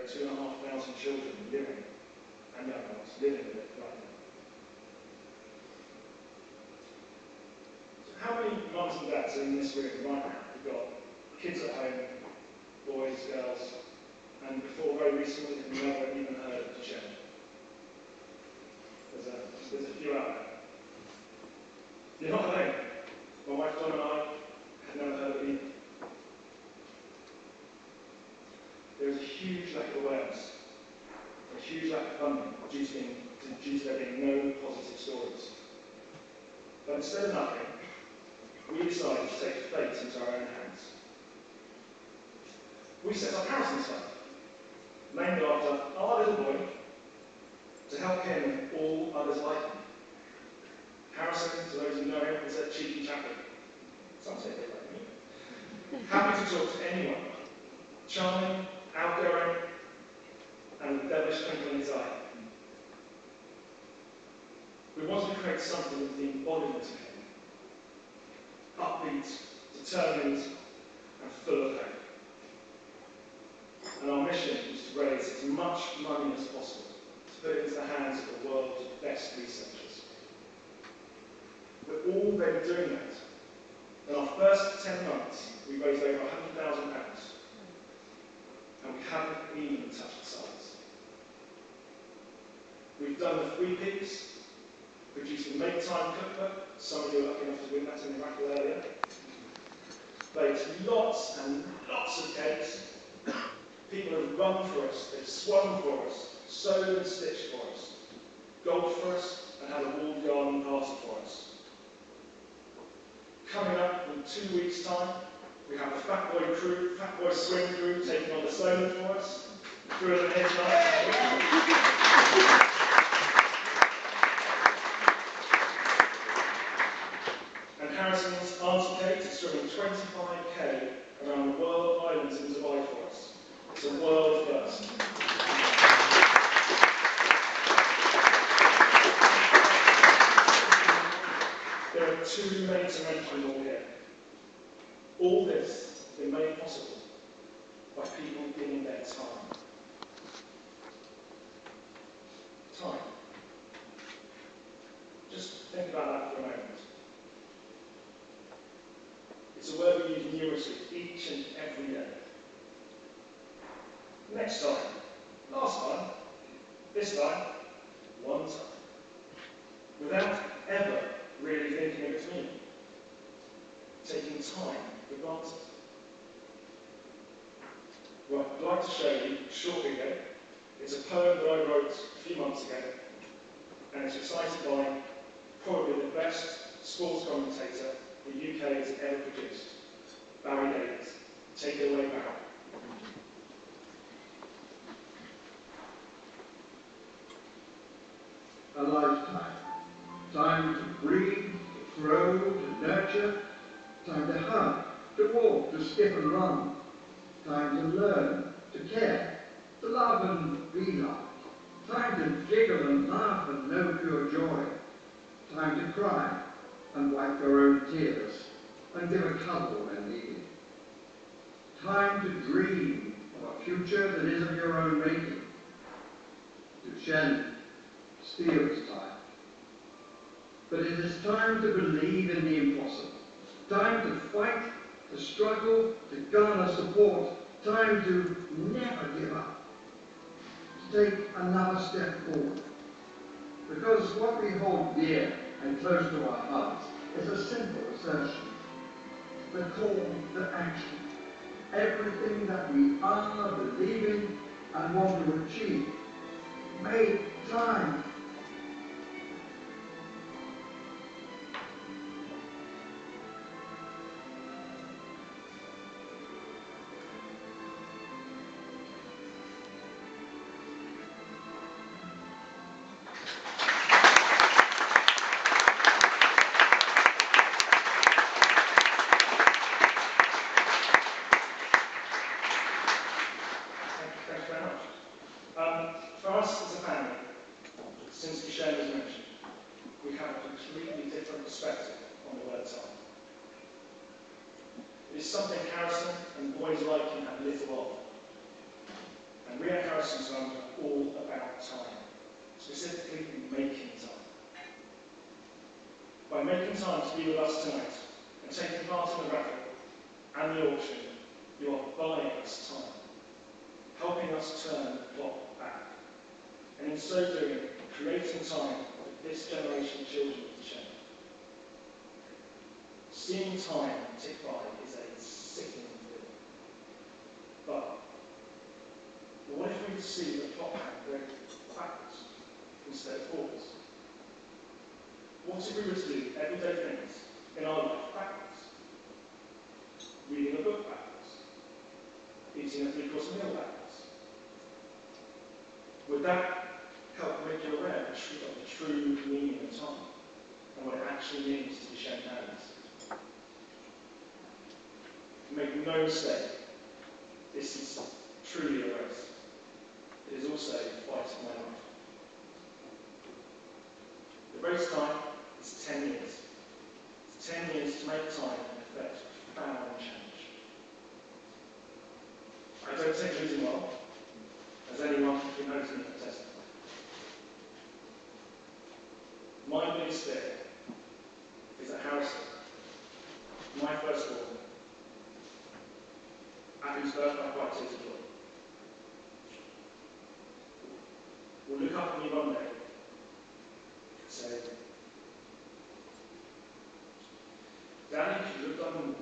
are 2,500 children living, and young adults living with it right now. So how many mums and dads are in this room right now who've got kids at home, boys, girls, and before very recently have never even heard of Duchenne? There's a few out there. You're not alone. My wife Dawn and I had never heard of it either. There is a huge lack of awareness, a huge lack of funding due to there being no positive stories. But instead of nothing, we decided to take fate into our own hands. We set up Harrison's Fund, named after our little boy, to help him and all others like him. Harrison, to those who know him, is a cheeky chaplain. Some say a bit like me. Happy to talk to anyone. Charming, outgoing, and with a devilish twinkle in his eye. We wanted to create something with the embodiment of him. Upbeat, determined, and full of hope. And our mission is to raise as much money as possible to put it into the hands of the world's best researchers. We're already doing that. In our first 10 months, we raised over £100,000, and we haven't even touched the sides. We've done the 3 Ps, produced the Make Time cookbook. Some of you are lucky enough to win that in the raffle earlier. Baked lots and lots of cakes. People have run for us, they've swung for us, sewed and stitched for us, golfed for us, and had a walled garden party for us. Coming up in 2 weeks' time, we have the Fat Boy Swing crew taking on the Slogan for us. Through the head tonight. And Harrison's Auntie Kate is swimming 25k around the World Islands in Dubai for us. It's a world first. There are too many to mention all here. All this has been made possible by people giving their time. Time. Just think about that for a moment. It's a word we use numerously each and every day. Next time, last time, this time, one time. Without ever really thinking of its meaning. Taking time for granted. Right, I'd like to show you a short video. It's a poem that I wrote a few months ago, and it's recited by probably the best sports commentator the UK has ever produced, Barry Davies. Take it away, Barry. A lifetime. Time to breathe, to grow, to nurture. Time to hug, to walk, to skip and run. Time to learn, to care, to love and be loved. Time to giggle and laugh and know pure joy. Time to cry and wipe your own tears and give a cuddle when needed. Time to dream of a future that is of your own making. Duchenne steals time. But it is time to believe in the impossible. Time to fight, to struggle, to garner support. Time to never give up. To take another step forward. Because what we hold dear and close to our hearts is a simple assertion. The call to action. Everything that we are, believe in, and want to achieve. Make time. For us as a family, since Duchenne was mentioned, we have a completely different perspective on the word time. It is something Harrison and boys like him have little of. And we at Harrison Harrison Times are all about time, specifically making time. By making time to be with us tonight and taking part in the raffle and the auction, you are buying us time, helping us turn the clock back, and in so doing, creating time for this generation of children to change. Seeing time tick by is a sickening feeling. But what if we could see the clock hand go backwards instead of forwards? What if we were to do everyday things in our life backwards? Reading a book backwards? Eating a three-course meal backwards? Would that help make you aware of the true meaning of time and what it actually means to be shown hands? Make no mistake, this is truly a race. It is also a fight of my life. The race time is 10 years. It's 10 years to make time and effect profound change. I don't take losing well, as anyone who knows me can testify. My biggest fear is that Harrison, my firstborn, at whose birth I cried tears of joy, will look up at me one day and say, Daddy, you should have done more.